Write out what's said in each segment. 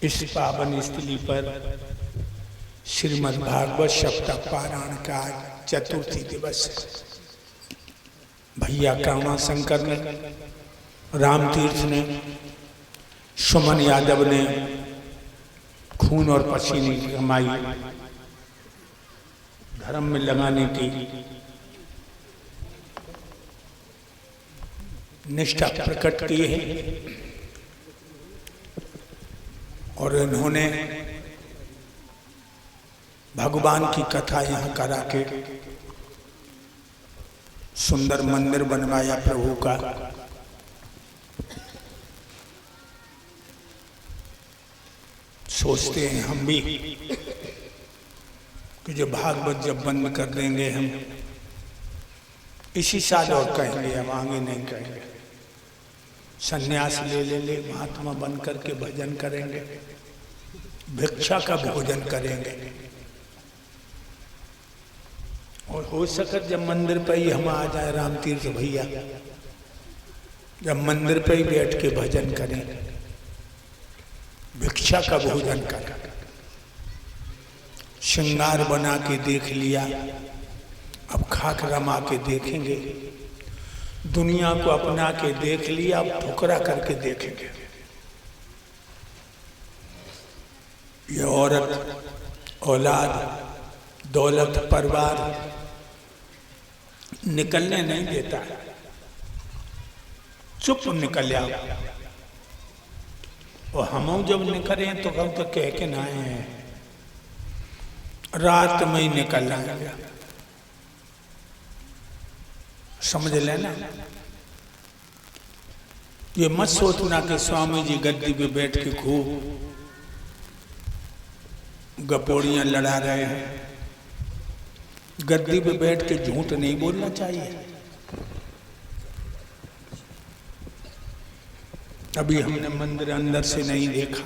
इस पावन स्थली पर श्रीमद् भागवत सप्ताह पारायण का चतुर्थी दिवस है। भैया कामा शंकर ने, राम तीर्थ ने, सुमन यादव ने खून और पसीने की कमाई धर्म में लगाने की निष्ठा प्रकट की है और इन्होंने भगवान की कथा यहाँ करा के सुंदर मंदिर बनवाया प्रभु का। सोचते हैं हम भी कि जो भागवत जब बंद कर देंगे हम इसी साल और कहेंगे, हम आगे नहीं कहेंगे। सन्यास ले महात्मा बन करके भजन करेंगे, भिक्षा का भोजन करेंगे और हो सके जब मंदिर पर ही हम आ जाए, राम तीर्थ भैया जब मंदिर पर ही बैठ के भजन करें, भिक्षा का भोजन करें। श्रृंगार बना के देख लिया, अब खाक रमा के देखेंगे। दुनिया को अपना के देख लिया, अब ठुकरा करके देखेंगे। ये औरत, औलाद, दौलत, परिवार निकलने नहीं देता, चुप निकल जाओ। और हम जब निकले तो हम तो कह के ना आए हैं, रात में ही निकल आएंगे। समझ लेना, ये मत सोचना कि स्वामी जी गद्दी पे बैठ के खूब गपोड़ियां लड़ा रहे हैं। गद्दी पे बैठ के झूठ नहीं बोलना चाहिए। अभी हमने मंदिर अंदर से नहीं देखा,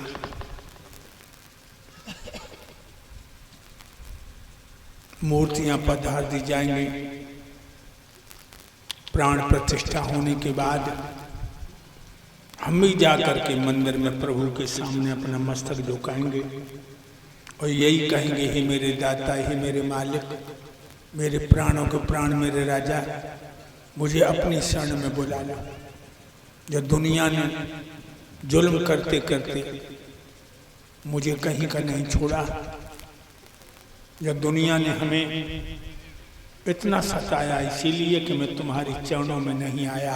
मूर्तियां पधार दी जाएंगी। प्राण प्रतिष्ठा होने के बाद हम भी जाकर के मंदिर में प्रभु के सामने अपना मस्तक झुकाएंगे और यही कहेंगे, हे मेरे दाता, हे मेरे मालिक, मेरे प्राणों के प्राण, मेरे राजा, मुझे अपनी शरण में बुला लो। जब दुनिया ने जुल्म करते करते मुझे कहीं का नहीं छोड़ा, जब दुनिया ने हमें इतना सताया इसीलिए कि मैं तुम्हारी चरणों में नहीं आया।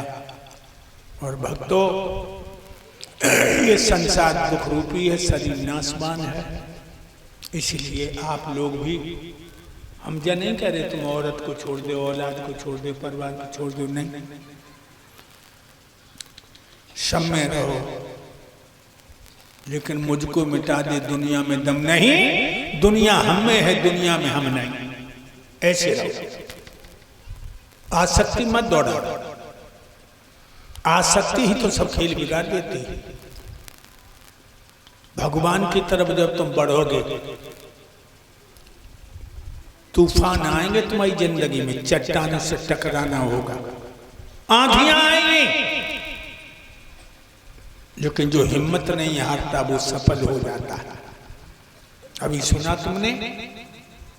और भक्तों, ये संसार दुख रूपी है, शरीर नाशवान है, इसलिए आप लोग भी, हम जो नहीं कह रहे तुम औरत को छोड़ दो, औलाद को छोड़ दो, परिवार को छोड़ दो, नहीं, सब में रहो, लेकिन मुझको मिटा दे दुनिया में दम नहीं। दुनिया हम में है, दुनिया में हम नहीं, ऐसे रहो। आसक्ति मत दौड़ा, आसक्ति ही तो सब खेल बिगाड़ देती है। भगवान की तरफ जब तुम बढ़ोगे, तूफान आएंगे तुम्हारी जिंदगी में, चट्टानों से टकराना होगा, आंधियां आएंगी, लेकिन जो हिम्मत नहीं हारता वो सफल हो जाता है। अभी सुना तुमने,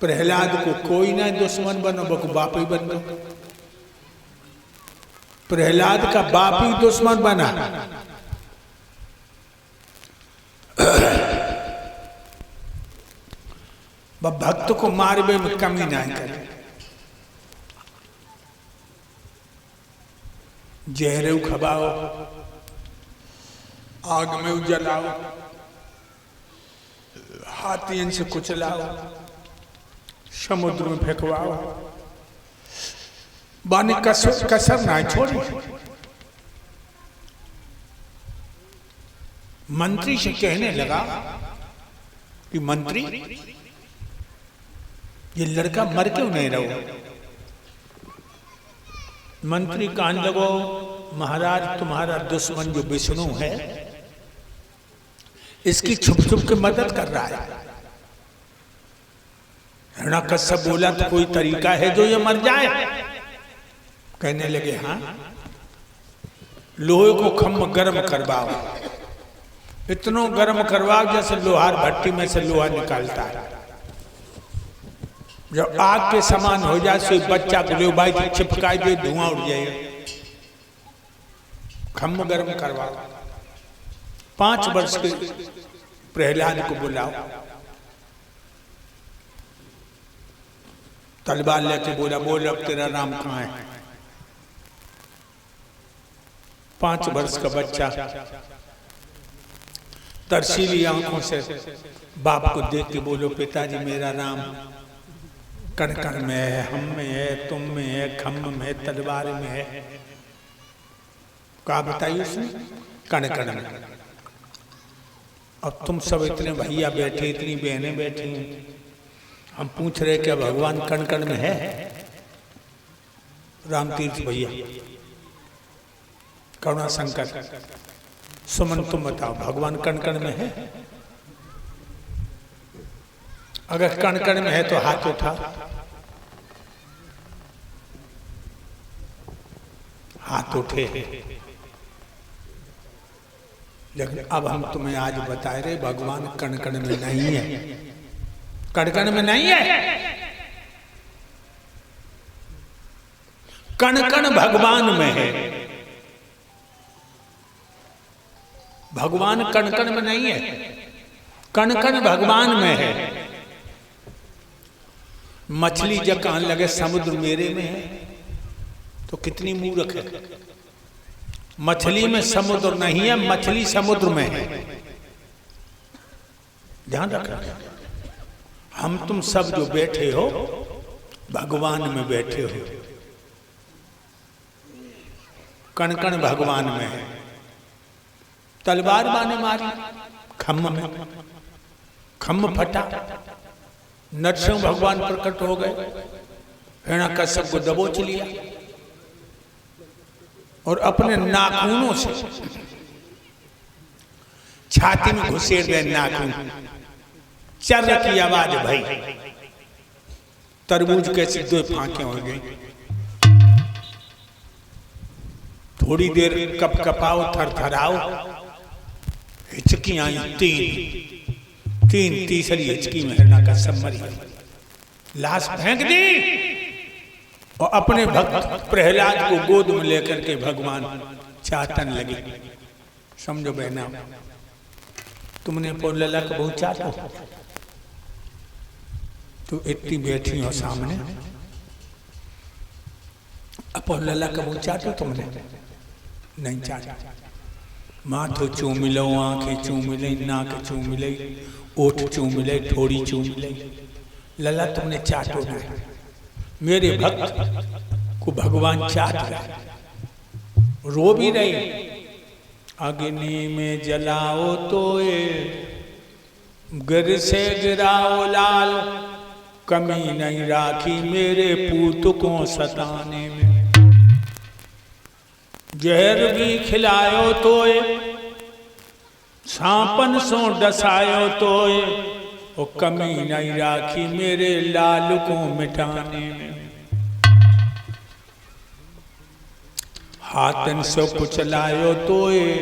प्रहलाद को कोई ना दुश्मन बनो, बको बाप ही बन दो। प्रहलाद का बाप ही दुश्मन बना। भक्त को मारवे में कमी ना करे, जहरे खबाओ, आग में उजलाओ, हाथियों से कुचलाओ, समुद्र में फेंकवाओ, बाने कसर ना छोड़ी। मंत्री से कहने लगा कि मंत्री, ये लड़का मर क्यों नहीं रहा? मंत्री कान लगो, महाराज तुम्हारा दुश्मन जो विष्णु है, इसकी छुप छुप के मदद कर रहा है। हिरण्यकश्यप बोला तो कोई तरीका है जो ये मर जाए? कहने लगे हाँ, लोहे को खम्म गर्म करवाओ, इतनो गर्म करवाओ जैसे लोहार भट्टी में से लोहा निकालता है। जब आग के समान हो जाए सो बच्चा को भाई चिपकाई दे, धुआं उड़ जाएगा। खम्म गर्म करवाओ। 5 वर्ष के प्रहलाद को बुलाओ, तलवार लेके बोला, बोल अब तेरा राम कहाँ है? 5 वर्ष का बच्चा तरसीली आंखों से बाप को देख के बोलो, पिताजी मेरा राम कण कण में है, हम में है, तुम में है, खम्म में है, तलवार में है। कहा बताइए उसने? कण कण में। अब तुम सब इतने भैया बैठे, इतनी बहनें बैठी हैं, हम पूछ रहे क्या भगवान कण कण में है? रामतीर्थ भैया, करुणा शंकर, सुमन तुम बताओ भगवान कण कण में है? अगर कण कण में है तो हाथ उठा। हाथ उठे। लेकिन अब हम तुम्हें आज बता रहे भगवान कण कण में नहीं है। कण कण में नहीं है। कण कण भगवान में है। भगवान कण कण में नहीं है, कण कण भगवान में है। मछली जब कहने लगे समुद्र मेरे में है तो कितनी मूर्ख है। मछली में समुद्र नहीं है, मछली समुद्र में है। ध्यान रखना। हम तुम सब जो बैठे हो भगवान में बैठे हो। कण कण भगवान में है। तलवार माने मारी खम्म में, खम्म फटा, नरसिंह भगवान प्रकट हो गए, हिरण्यकश्यप को दबोच लिया और अपने नाखूनों से छाती में घुसेड़ गए। नाखून चर्र की आवाज भाई, तरबूज कैसे 2 फांके हो गई। थोड़ी देर कप कपाओ, थरथराओ, हिचकी आई 3 तीसरी हिचकी में हिरण्यकश्यप मर गया। लाश फेंक दी और अपने भक्त प्रहलाद को गोद में लेकर के भगवान चाटन लगे। समझो बहना, तुमने लला को बहुत चाटो, तो इतनी बैठी हो सामने, लला का बहुत चाटो तुमने? नहीं चाटा। माथो चूम लो, आंखें चूम ले, नाक चूम ले, ओठ चूम ले, ठोड़ी चूम ले, लला तुमने चाटो नहीं। मेरे भक्त को भगवान चाट रहे, रो भी रहे। अग्नि में जलाओ तो ये गिर से गिराओ लाल, कमी नहीं राखी मेरे पूत को सताने में। जहर भी खिलायो तो ये, सांपन सो डसायो तो ये, वो कमी नहीं राखी मेरे लाल को मिटाने में। हाथन से कुचलायो तो ये,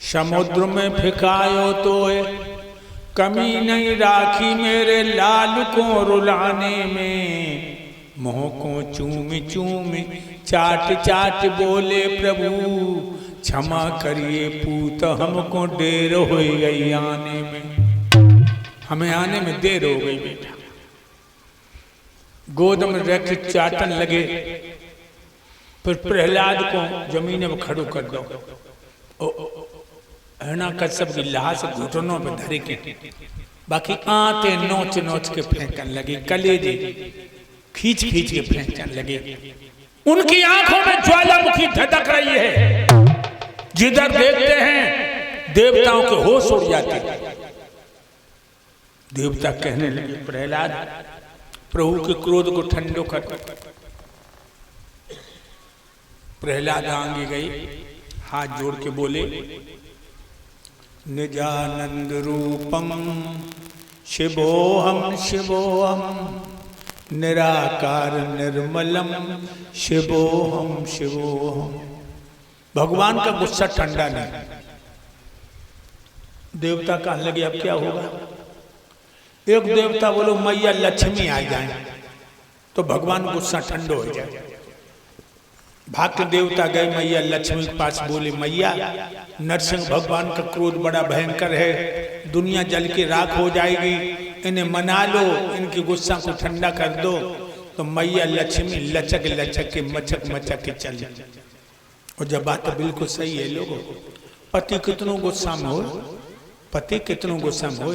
समुद्र में फेंकायो तो ये, कमी नहीं राखी मेरे लाल को रुलाने में। मुँह को चूम चूम चाट चाट बोले प्रभु, क्षमा करिए पूत हमको देर हो गई आने में। हमें आने में देर हो गई बेटा। गोद में रख चाटन लगे, फिर प्रहलाद को जमीन में खड़ो कर दो। हिरण्यकश्यप की लाश घुटनों पे धरे के, बाकी आंतें नोच नोच के फेंकने लगे, कलेजे खींच खींच के फेंकने लगे। उनकी आंखों में ज्वालामुखी धधक रही है। जिधर देखते हैं देवताओं के होश उड़ जाते। देवता कहने लगे प्रहलाद प्रभु के क्रोध को ठंडो कर। प्रहलाद आगे गई, हाथ जोड़ के बोले, निजानंद रूपम शिवोहम शिवोहम, निराकार निर्मलम शिवोहम शिवोहम। भगवान का गुस्सा ठंडा नहीं। देवता कहने लगे अब क्या होगा। एक देवता बोलो मैया लक्ष्मी आ जाए तो भगवान गुस्सा ठंडो हो जाए। भाग्य देवता गए मैया लक्ष्मी के पास, बोले मैया नरसिंह भगवान का क्रोध बड़ा भयंकर है, दुनिया जल के राख हो जाएगी, इन्हें मना लो, इनके गुस्सा को ठंडा कर दो। तो मैया लक्ष्मी लचक लचक के मचक मचक के चल। और जब बात तो बिल्कुल सही है लोगों, पति कितनों गुस्सा में हो, पति कितनों गुस्सा में हो,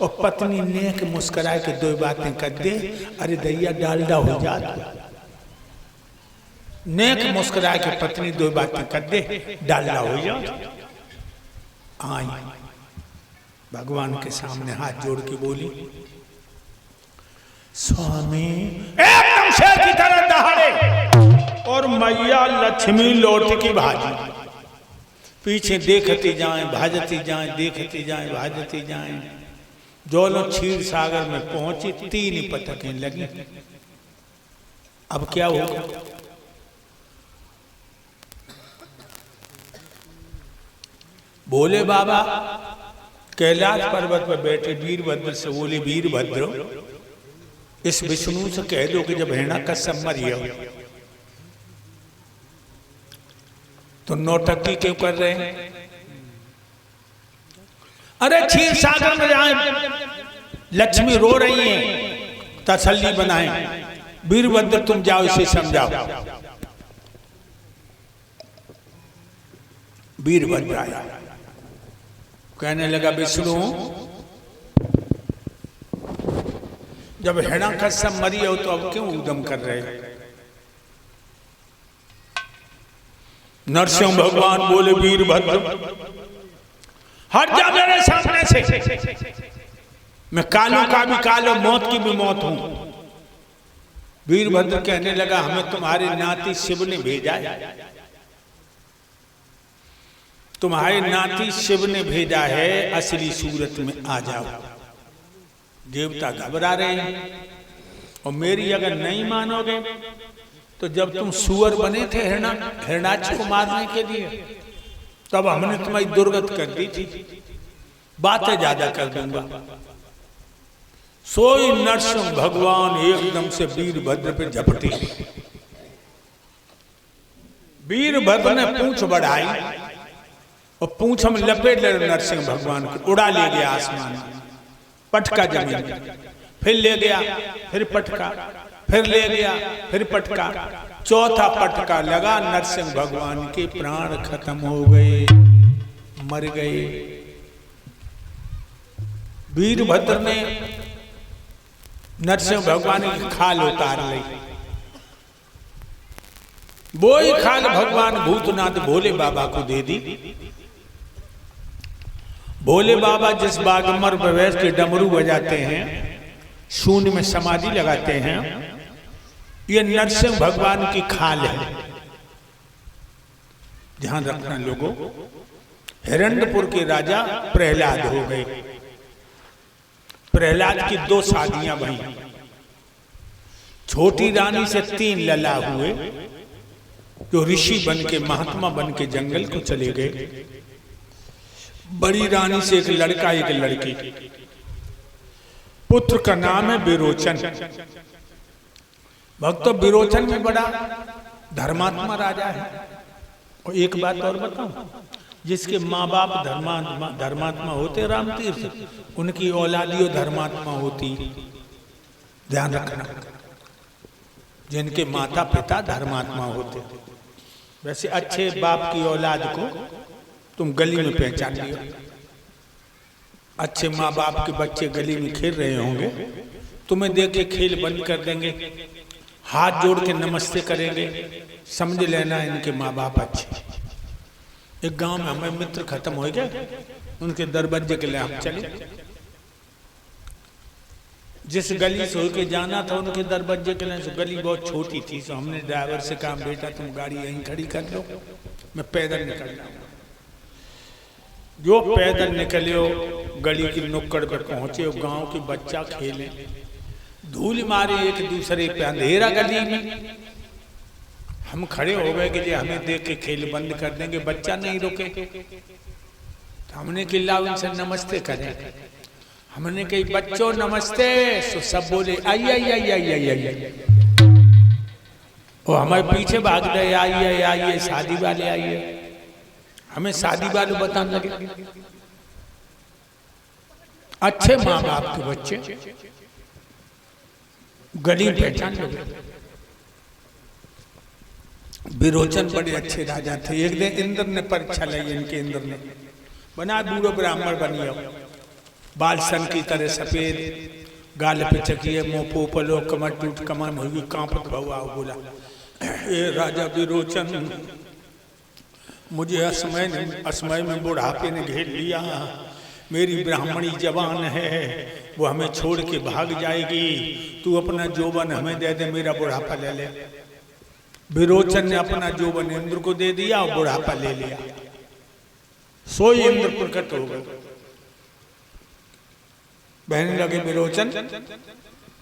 और पत्नी नेक मुस्कुराए के दो बातें कर दे, अरे दैया डालडा हो जाता। नेक मुस्कुराए के पत्नी दो बातें कर दे, डालडा हो जाओ। आई भगवान के सामने हाथ जोड़ के बोली, स्वामी एकदम शेर की तरह दहाड़े, और मैया लक्ष्मी लौट की भाजी। पीछे देखती जाएं भाजती जाएं, देखती जाएं भाजती जाएं। दोनों क्षीर सागर में पहुंची, 3 पटकें लगी। अब क्या होगा। बोले बाबा कैलाश पर्वत पर बैठे वीरभद्र से बोले, वीरभद्र इस विष्णु से कह दो कि जब हिरणा कश्यप मरी हो तो नौटंकी क्यों कर रहे हैं। अरे क्षीर सागर में जाए, लक्ष्मी रो रही है, तसल्ली बनाए। वीरभद्र तुम जाओ इसे समझाओ। वीरभद्र आया, कहने लगा विष्णु जब हिरण्यकश्यप मरी हो तो अब क्यों उद्यम कर रहे हैं। नरसिंह भगवान बोले, वीरभद्र हट जा मेरे सामने से, मैं कालों का भी कालो, मौत की भी मौत हूं। वीरभद्र कहने लगा, हमें तुम्हारे नाती शिव ने भेजा है, तुम्हारे नाती शिव ने भेजा है, असली सूरत में आ जाओ। देवता घबरा रहे हैं, और मेरी अगर नहीं मानोगे तो जब तुम सुअर बने थे हिरणाक्ष को मारने के लिए, तब हमने तुम्हारी दुर्गत कर दी थी, बातें ज्यादा कर दूंगा। सोई नरसिंह भगवान एकदम से वीरभद्र पे झपटी। वीरभद्र ने पूंछ बढ़ाई और पूंछ में लपेट ले नरसिंह भगवान को, उड़ा ले गया आसमान में, पटका जमीन, फिर ले गया, फिर पटका, फिर ले गया, फिर पटका। चौथा पटका लगा, नरसिंह भगवान के प्राण खत्म हो गए, मर गए। वीरभद्र ने नरसिंह भगवान की खाल उतार ली। वो ही खाल भगवान भूतनाथ भोले बाबा को दे दी। भोले बाबा जिस बागमर प्रवेश के डमरू बजाते हैं, शून्य में समाधि लगाते हैं, ये नरसिंह भगवान की खाल है। ध्यान रखना लोगों, हिरण्यपुर के राजा प्रहलाद हो गए। प्रहलाद की 2 शादियां भई। छोटी रानी से 3 लला हुए, जो ऋषि बन के महात्मा बन के जंगल को चले गए। बड़ी रानी से एक लड़का एक लड़की। पुत्र का नाम है विरोचन। भक्तों, विरोचन में बड़ा धर्मात्मा राजा है। और एक बात और बताऊं, जिसके माँ बाप धर्मात्मा होते राम तीर्थ, उनकी औलादियों धर्मात्मा होती। ध्यान रखना, जिनके माता पिता धर्मात्मा होते। वैसे अच्छे बाप की औलाद को तुम गली में पहचान लियो। अच्छे माँ बाप के बच्चे गली में खेल रहे होंगे, तुम्हें देख के खेल बंद कर देंगे, हाथ जोड़ के नमस्ते करेंगे, समझ लेना इनके माँ बाप अच्छे। एक गांव में हमें मित्र खत्म हो गए, उनके दरवाजे के लिए हम चले। जिस गली से होके जाना था उनके दरवाजे के लिए, गली बहुत छोटी थी, तो हमने ड्राइवर से कहा, बेटा तुम गाड़ी यहीं खड़ी कर लो, मैं पैदल निकल जाऊंगा। जो पैदल निकले, गली की नुक्कड़ पर पहुंचे, गांव के बच्चा खेले, धूल मारे एक दूसरे पे, अंधेरा गली में। हम खड़े हो गए कि हमें देख के खेल बंद कर देंगे, बच्चा नहीं रुके। हमने कि लाओ इनसे नमस्ते करें। हमने कही बच्चों नमस्ते, तो सब बोले आइए आइए आइए आइए आइए। वो हमारे पीछे भाग गए, आइए आइए शादी वाले आइए। हमें शादी वाले बताने लगे। अच्छे माँ बाप के बच्चे गली पहचान लोगे। विरोचन बड़े अच्छे राजा थे। एक दिन इंद्र ने परीक्षा ली इनके। इंद्र ने बना बूढ़ो ब्राह्मण बनियो, बाल सन की तरह सफेद, गाल पे चकिए, मुंह पोपलो, कमर टूट कमर होगी कांपत भवा। बोला ए राजा विरोचन, मुझे असमय में बुढ़ापे ने घेर लिया। मेरी ब्राह्मणी जवान है, वो हमें छोड़ के भाग जाएगी। तू अपना जोबन हमें दे दे, मेरा बुढ़ापा ले ले। विरोचन ने अपना जोबन इंद्र को दे दिया और बुढ़ापा ले लिया। सोई इंद्र प्रकट हो गए। बहने लगे विरोचन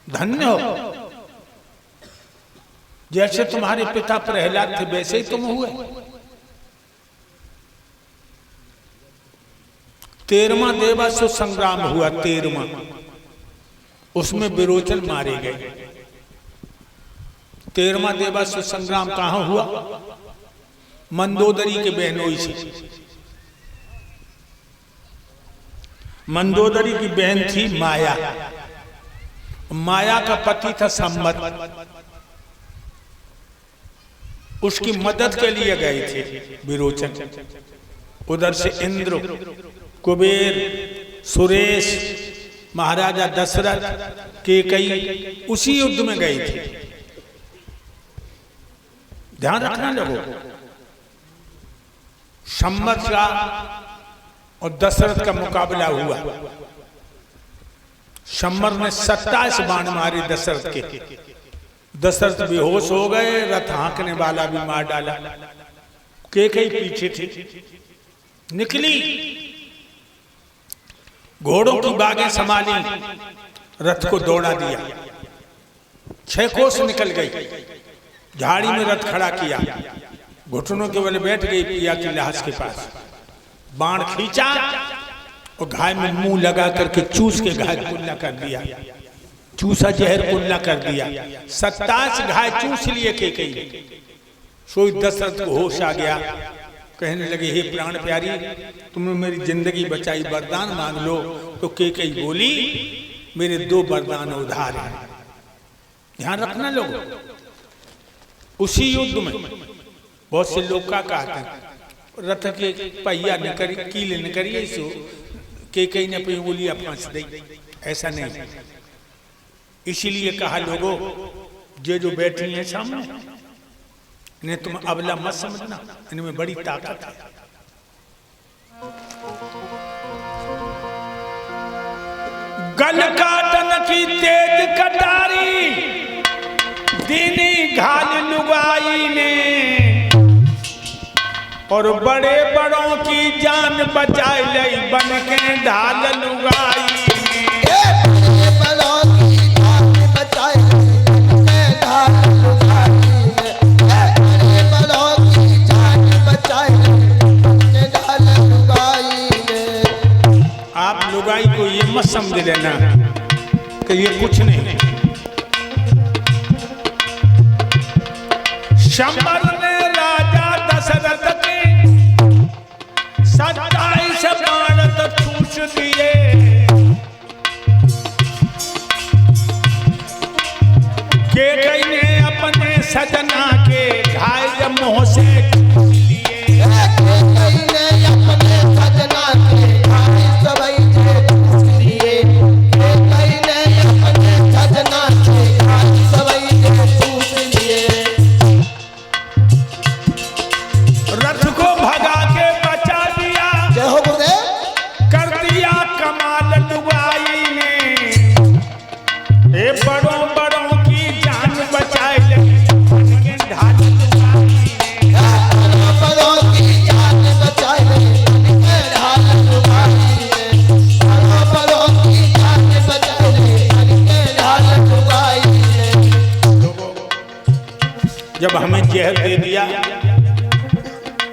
धन्य हो, जैसे तुम्हारे पिता प्रहलाद थे वैसे ही तुम हुए। 13वां देवासुर संग्राम हुआ, 13वां, उसमें विरोचन मारे गए। 13वां देवासुर संग्राम कहां हुआ? मंदोदरी के बहनोई से। मंदोदरी की बहन थी माया। माया का पति था संमत। उसकी मदद के लिए गए थे विरोचन। उधर से इंद्र, कुबेर, सुरेश, महाराजा दशरथ, केकई उसी युद्ध में गए थे। ध्यान रखना लोगों, संमत का और दशरथ का मुकाबला हुआ। शम्बर ने 27 बाण मारे दशरथ के। दशरथ बेहोश हो गए, रथ हाँकने वाला भी मार डाला। केकई पीछे थी, निकली, घोड़ों की बागें संभाली, रथ को दौड़ा दिया। 6 कोस निकल गई, झाड़ी में रथ खड़ा किया, घुटनों के बल बैठ गई पिया की लाश के पास। बाण खींचा और घाय में मुंह लगा करके चूस के घाय कुल्ला कर दिया। चूसा जहर कुल्ला कर दिया। 27 घाय चूस लिए केकई। सोई दशरथ को होश आ गया। कहने लगे हे प्राण प्यारी, तुमने मेरी जिंदगी बचाई, वरदान मांग लो। तो केकई बोली मेरे 2 वरदान उधार हैं। ध्यान रखना लोग, उसी युद्ध में बहुत से लोग का कहते हैं रथ के पहिया न करी, कील न करिए, सो केकई ने अपनी उंगलियां फांस दी। ऐसा नहीं। इसीलिए कहा लोगों, ये जो बैठी हैं सामने, इन्हें तुम अबला मत समझना, इनमें बड़ी ताकत है। गल काटन की तेज कटारी, दीनी घाल लुगाई ने, और बड़े बड़ों की जान बचाई लई बन के ढाल लुगाई। बड़े बड़ों की जान बचाई बन के ढाल लुगाई। बड़े बड़ों की जान बचाई बन के ढाल लुगाई। आप लुगाई को ये मत समझ लेना कि ये कुछ नहीं। शंबर ने राजा दशरथ के 27 बाण तो चूस दिए। केकई ने अपने सजना के घायल मुंह से चूस लिए। केकई ने अपने सजना के घायल सबई से चूस लिए। केकई ने अपने सजना के घायल सबई से चूस लिए। रथ को भगा के बचा दिया, जय हो गुरुदेव, कर दिया कमाल लुगाई ने। ए बड़ों बड़ों की जान बचाए लगी ढाल लुगाई ने। बड़ों की जान बचाए ढाल लुगाई ने। बड़ों की जान बचाए ढाल लुगाई ने। जब हमें जहर दे दिया,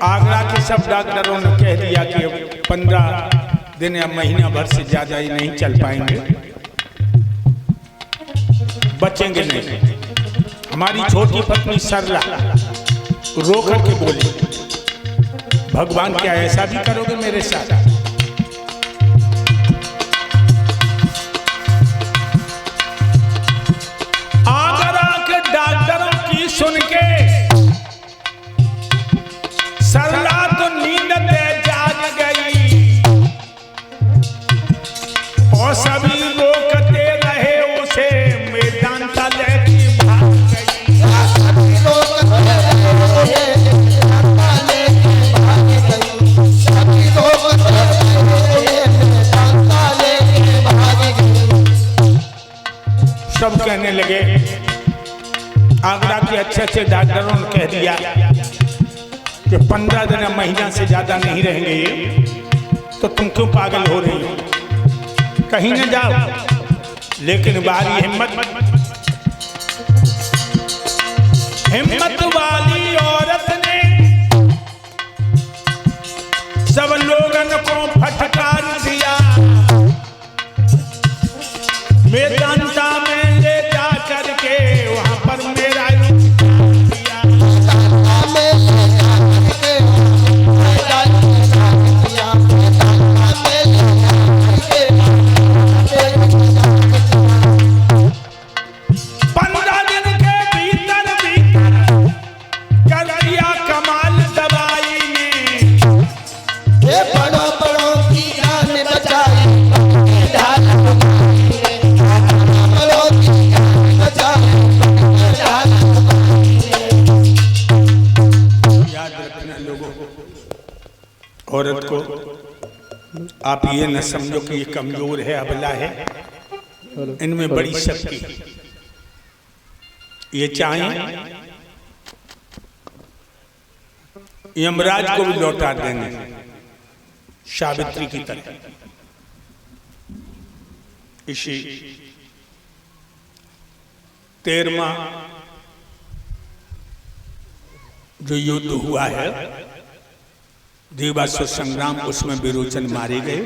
आगरा के सब डॉक्टरों ने कह दिया कि 15 दिन या महीना भर से ज्यादा ही नहीं चल पाएंगे, बचेंगे नहीं। हमारी छोटी पत्नी सरला रो करके बोली, भगवान क्या ऐसा भी करोगे मेरे साथ? आगरा के डॉक्टरों की सुन के सरला तो नींद से जाग गई और सभी रोकते रहे उसे, मेदांता लेके भाग सब कहने लगे, आगरा के अच्छे अच्छे डॉक्टरों ने कह दिया कि 15 दिन महीना से ज्यादा नहीं रहेंगे ये, तो तुम क्यों पागल हो रही हो, कहीं न जाओ। लेकिन बारी हिम्मत वाली औरत ने सब लोगन को फटकार दिया, मेदांता में ले जा करके वहां पर मेरा औरत को आप ये न समझो कि ये कमजोर है, अबला है, इनमें बड़ी शक्ति है। ये चाहें यमराज को भी लौटा देंगे, सावित्री की तरह। इसी 13वां जो युद्ध हुआ है देवासुर संग्राम, उसमें विरोचन मारे गए।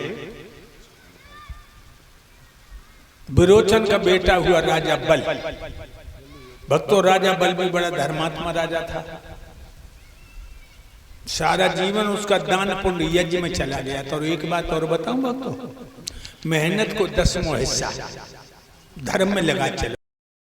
विरोचन का बेटा हुआ राजा बल। भक्तों, राजा बल भी बड़ा धर्मात्मा राजा था। सारा जीवन उसका दान पुण्य यज्ञ में चला गया था। और एक बात और बताऊं भक्तों, मेहनत को 10वां हिस्सा धर्म में लगा चलो।